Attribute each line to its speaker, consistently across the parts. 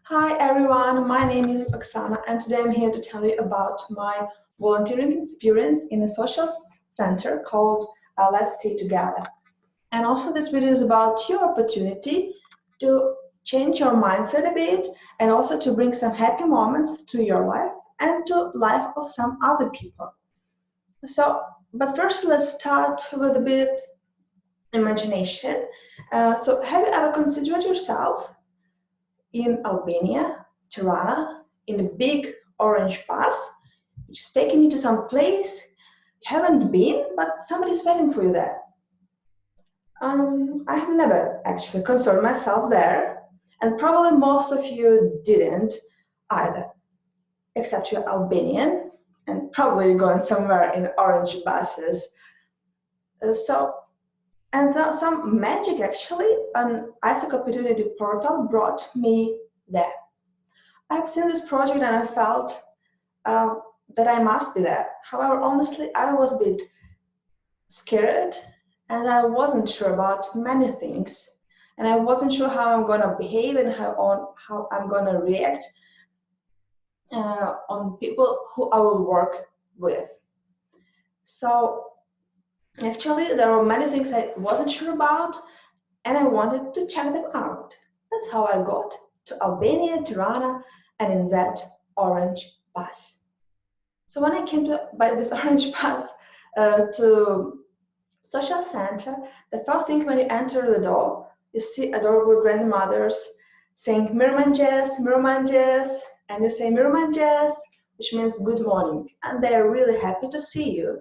Speaker 1: Hi everyone, my name is Oksana and today I'm here to tell you about my volunteering experience in a social center called Let's Stay Together. And also this video is about your opportunity to change your mindset a bit and also to bring some happy moments to your life and to life of some other people. But first let's start with a bit imagination. So have you ever considered yourself in Albania, Tirana, in a big orange bus, which is taking you to some place you haven't been, but somebody's waiting for you there? I have never actually concerned myself there, and probably most of you didn't either, except you're Albanian, and probably you're going somewhere in orange buses. Some magic actually, an AIESEC opportunity portal brought me there. I've seen this project and I felt that I must be there. However, honestly, I was a bit scared and I wasn't sure about many things. And I wasn't sure how I'm going to behave and how I'm going to react on people who I will work with. So actually, there were many things I wasn't sure about and I wanted to check them out. That's how I got to Albania, Tirana, and in that orange bus. So when I came by this orange bus to social center, the first thing when you enter the door, you see adorable grandmothers saying Mirmanjes, Mirmanjes, and you say Mirmanjes, which means good morning, and they're really happy to see you.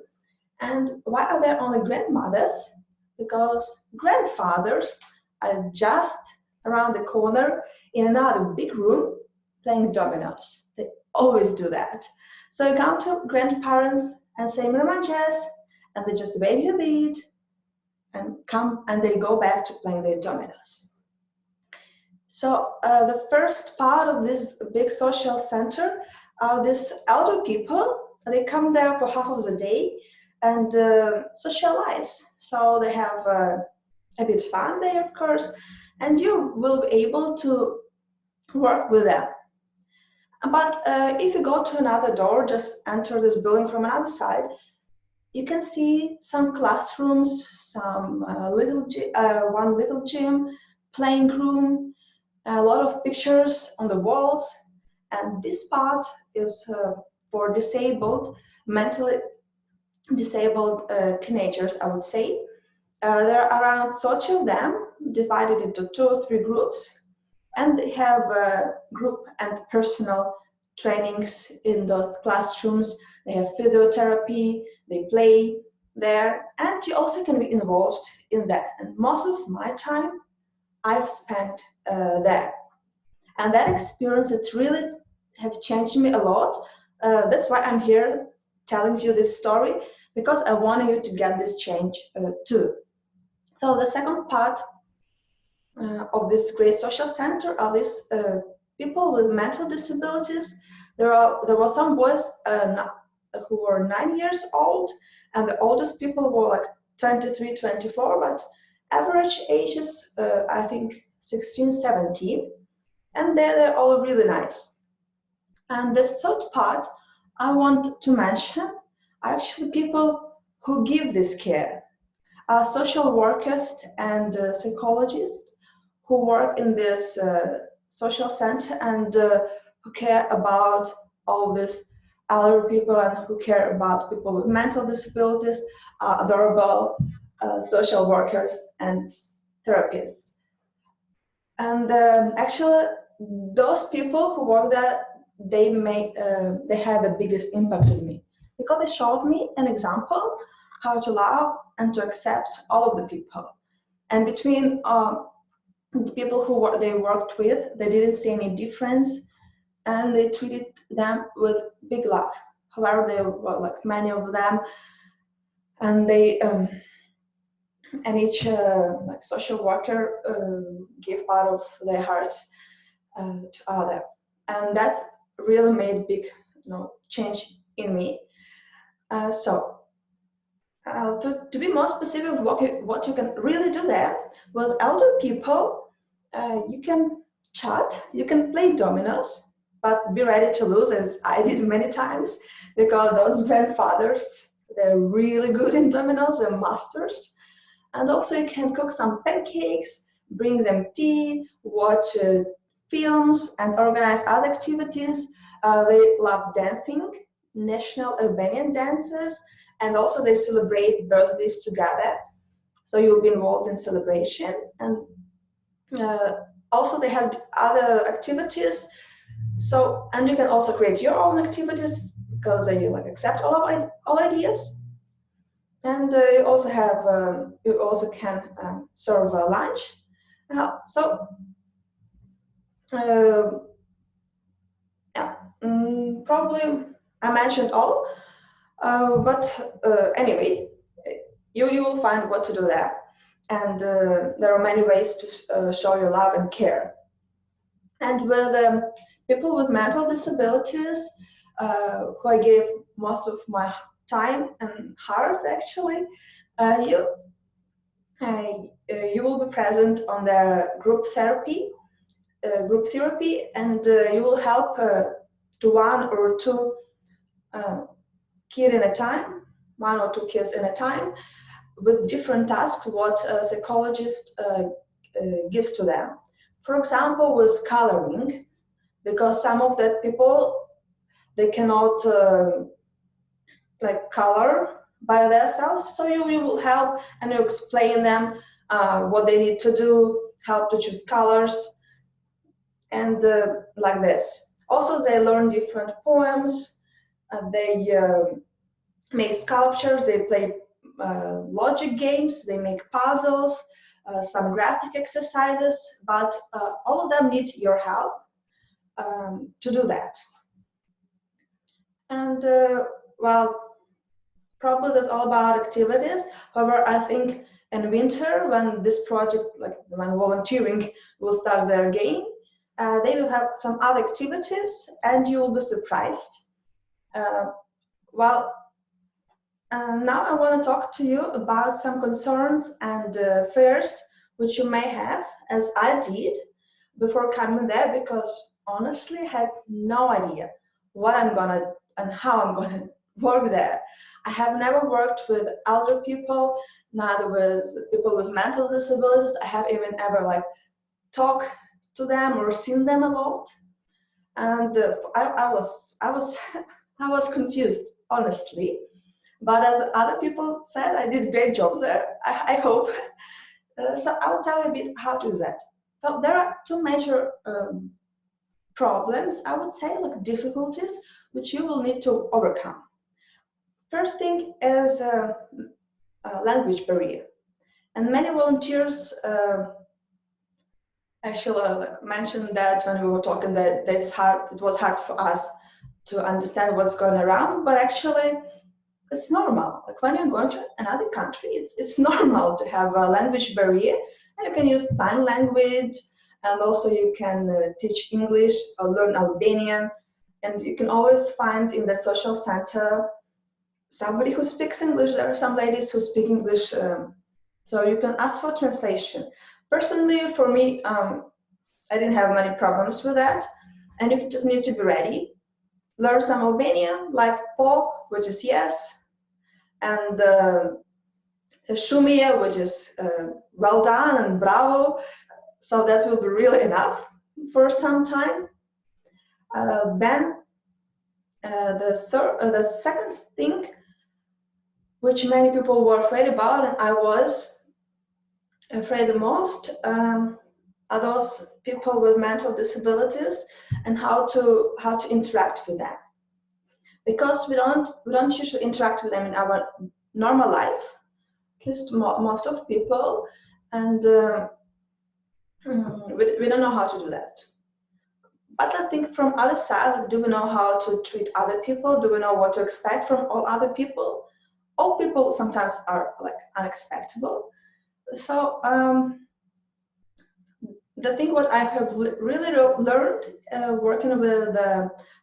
Speaker 1: And why are there only grandmothers? Because grandfathers are just around the corner in another big room playing dominoes. They always do that. So you come to grandparents and say Mirmanjes, and they just wave you a bit and come and they go back to playing their dominoes. So the first part of this big social center are these elder people. They come there for half of the day and socialize. So they have a bit fun there, of course, and you will be able to work with them. But if you go to another door, just enter this building from another side, you can see some classrooms, some one little gym, playing room, a lot of pictures on the walls, and this part is for disabled, mentally disabled teenagers, I would say. There are around 30 of them, divided into 2 or 3 groups, and they have group and personal trainings in those classrooms. They have physiotherapy, they play there, and you also can be involved in that. And most of my time I've spent there. And that experience, it really have changed me a lot. That's why I'm here telling you this story, because I want you to get this change too. So the second part of this great social center are these people with mental disabilities. There were some boys who were 9 years old, and the oldest people were like 23, 24, but average age is I think 16, 17, and they're all really nice. And the third part I want to mention are actually people who give this care. Social workers and psychologists who work in this social center and who care about all these elderly people and who care about people with mental disabilities, adorable social workers and therapists. And actually, those people who work there, they had the biggest impact on me, because they showed me an example how to love and to accept all of the people. And between the people who they worked with, they didn't see any difference, and they treated them with big love. However, there were like many of them, and they and each like social worker gave part of their hearts to other, and that really made big change in me. To be more specific, what you can really do there with elder people, you can chat. You can play dominoes, but be ready to lose, as I did many times, because those grandfathers, they're really good in dominoes, they're masters. And also you can cook some pancakes, bring them tea, watch films, and organize other activities. They love dancing, national Albanian dances, and also they celebrate birthdays together. So you'll be involved in celebration. And also they have other activities. So, and you can also create your own activities because they like accept all ideas. And you also can serve lunch. So yeah, probably I mentioned all, but anyway, you will find what to do there. And there are many ways to show your love and care. And with people with mental disabilities, who I gave most of my time and heart, actually, you will be present on their group therapy, and you will help to one or two kids in a time, one or two kids in a time, with different tasks what a psychologist gives to them. For example, with coloring, because some of the people, they cannot like color by themselves, so you will help and you explain them what they need to do, how to choose colors, and like this. Also, they learn different poems, they make sculptures, they play logic games, they make puzzles, some graphic exercises, but all of them need your help to do that. And well, probably that's all about activities. However, I think in winter, when this project, like when volunteering will start there again, they will have some other activities and you will be surprised. Well, now I want to talk to you about some concerns and fears which you may have, as I did before coming there, because honestly I had no idea what I'm gonna and how I'm gonna work there. I have never worked with elder people, neither with people with mental disabilities. I have even ever like talked to them or seen them a lot, and I was confused, honestly. But as other people said, I did great job there. I hope. So I will tell you a bit how to do that. So there are two major problems, I would say, like difficulties, which you will need to overcome. First thing is a language barrier. And many volunteers actually mentioned that when we were talking that it was hard for us to understand what's going around, but actually it's normal. Like when you're going to another country, it's normal to have a language barrier, and you can use sign language, and also you can teach English or learn Albanian, and you can always find in the social center somebody who speaks English. There are some ladies who speak English, so you can ask for translation. Personally, for me, I didn't have many problems with that, and you just need to be ready. Learn some Albanian, like po, which is yes, and Shumia, which is well done and bravo. So that will be really enough for some time. Then the second thing, which many people were afraid about, and I was afraid the most, are those people with mental disabilities and how to interact with them. Because we don't usually interact with them in our normal life, at least most of people, and we don't know how to do that. But I think from other side, do we know how to treat other people? Do we know what to expect from all other people? All people sometimes are like unexpected. So the thing what I have really learned working with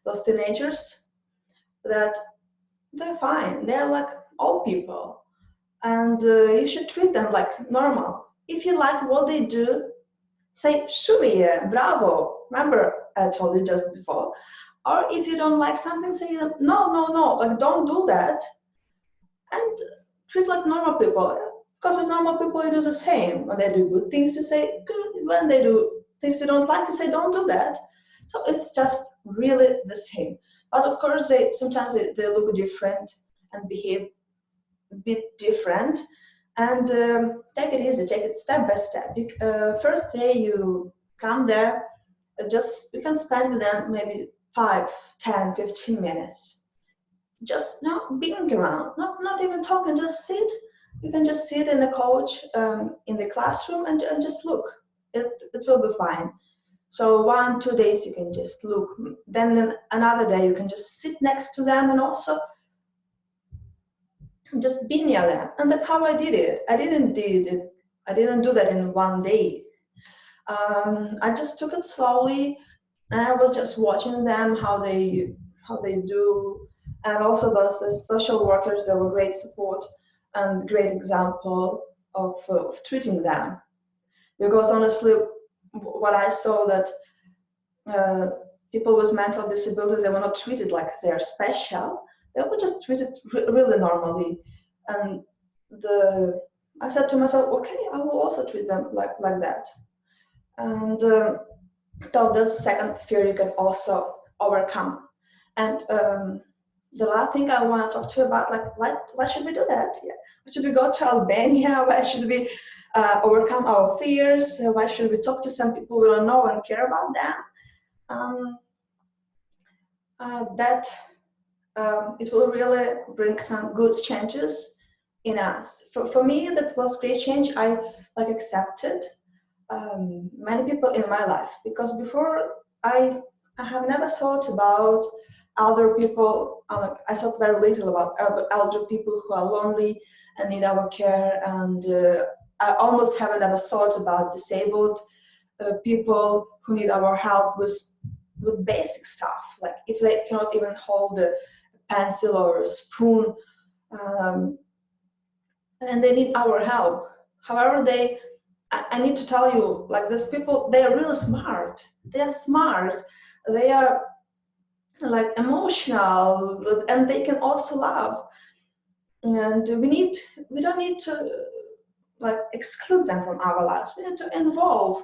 Speaker 1: those teenagers, that they're fine. They're like all people, and you should treat them like normal. If you like what they do, say shukriya, bravo. Remember, I told you just before. Or if you don't like something, say no, no, no, like don't do that, and treat like normal people. Because with normal people, you do the same. When they do good things, you say good. When they do things you don't like, you say don't do that. So it's just really the same. But of course, sometimes they look different and behave a bit different. And take it easy, take it step by step. First day you come there, just you can spend with them maybe 5, 10, 15 minutes just not being around, not even talking, just sit. You can just sit in the couch in the classroom and just look. It will be fine. So 1, 2 days you can just look. Then another day you can just sit next to them and also just be near them. And that's how I did it. I didn't do that in 1 day. I just took it slowly, and I was just watching them how they do, and also those social workers, they were great support and great example of treating them, because honestly what I saw that people with mental disabilities, they were not treated like they're special, they were just treated really normally. And I said to myself, okay, I will also treat them like that. And so this second fear you can also overcome. And the last thing I want to talk to you about, like, why should we do that? Yeah. Why should we go to Albania? Why should we overcome our fears? Why should we talk to some people we don't know and care about them? That it will really bring some good changes in us. For me, that was great change. I accepted many people in my life, because before I have never thought about elder people. I thought very little about elder people who are lonely and need our care, and I almost haven't ever thought about disabled people who need our help with basic stuff, like if they cannot even hold a pencil or a spoon, and they need our help. However, I need to tell you, like, these people, they are really smart. They are smart. They are like emotional, and they can also love. And we don't need to like exclude them from our lives. We need to involve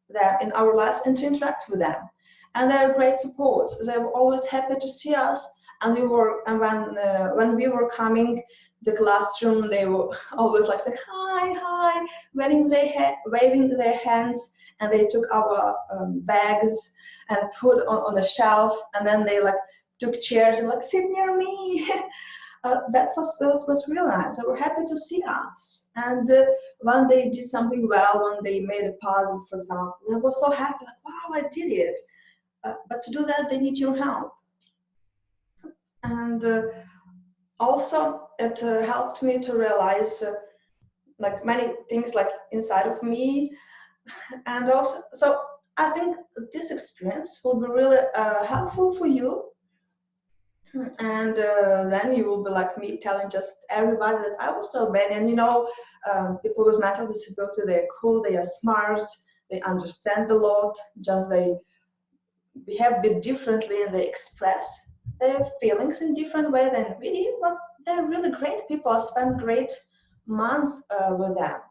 Speaker 1: them in our lives and to interact with them. And they're great support. They were always happy to see us. And when we were coming the classroom, they were always like say hi, hi, waving their hands, and they took our bags and put on a shelf, and then they like took chairs and like sit near me. That was real nice. They were happy to see us, and when they did something well, when they made a puzzle, for example, they were so happy, like, wow, I did it. But to do that, they need your help. And also it helped me to realize like many things like inside of me. And also, so I think this experience will be really helpful for you. And then you will be like me, telling just everybody that I was Albanian. You know, people with mental disability, they're cool, they are smart, they understand a lot, just they behave a bit differently, and they express their feelings in different way than we did, but they're really great people. I spent great months with them.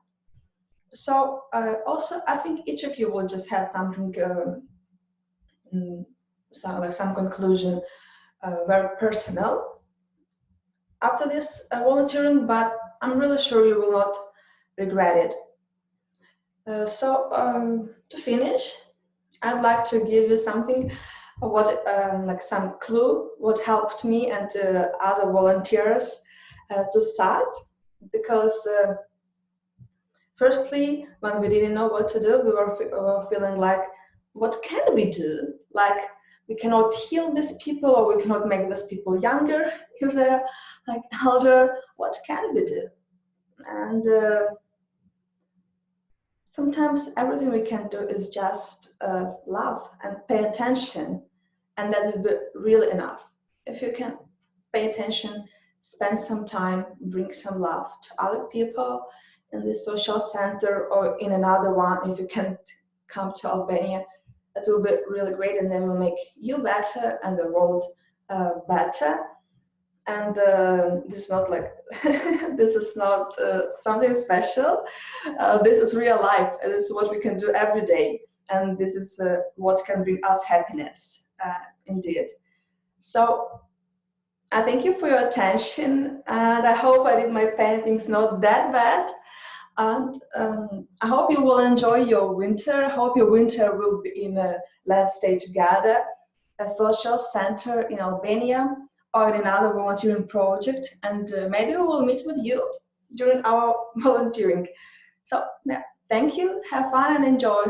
Speaker 1: So also, I think each of you will just have something, some conclusion, very personal after this volunteering, but I'm really sure you will not regret it. To finish, I'd like to give you something, like some clue, what helped me and other volunteers to start. Because firstly, when we didn't know what to do, we were feeling like, what can we do? Like, we cannot heal these people, or we cannot make these people younger if they're like elder. What can we do? And sometimes everything we can do is just love and pay attention, and that will be really enough. If you can pay attention, spend some time, bring some love to other people in the social center or in another one, if you can't come to Albania. That will be really great, and then will make you better and the world better. And this is not like this is not something special. This is real life. This is what we can do every day, and this is what can bring us happiness, indeed. So I thank you for your attention, and I hope I did my paintings not that bad. And I hope you will enjoy your winter. I hope your winter will be in a Let's Stay Together, a social center in Albania, or in another volunteering project. And maybe we will meet with you during our volunteering. So yeah, thank you, have fun and enjoy.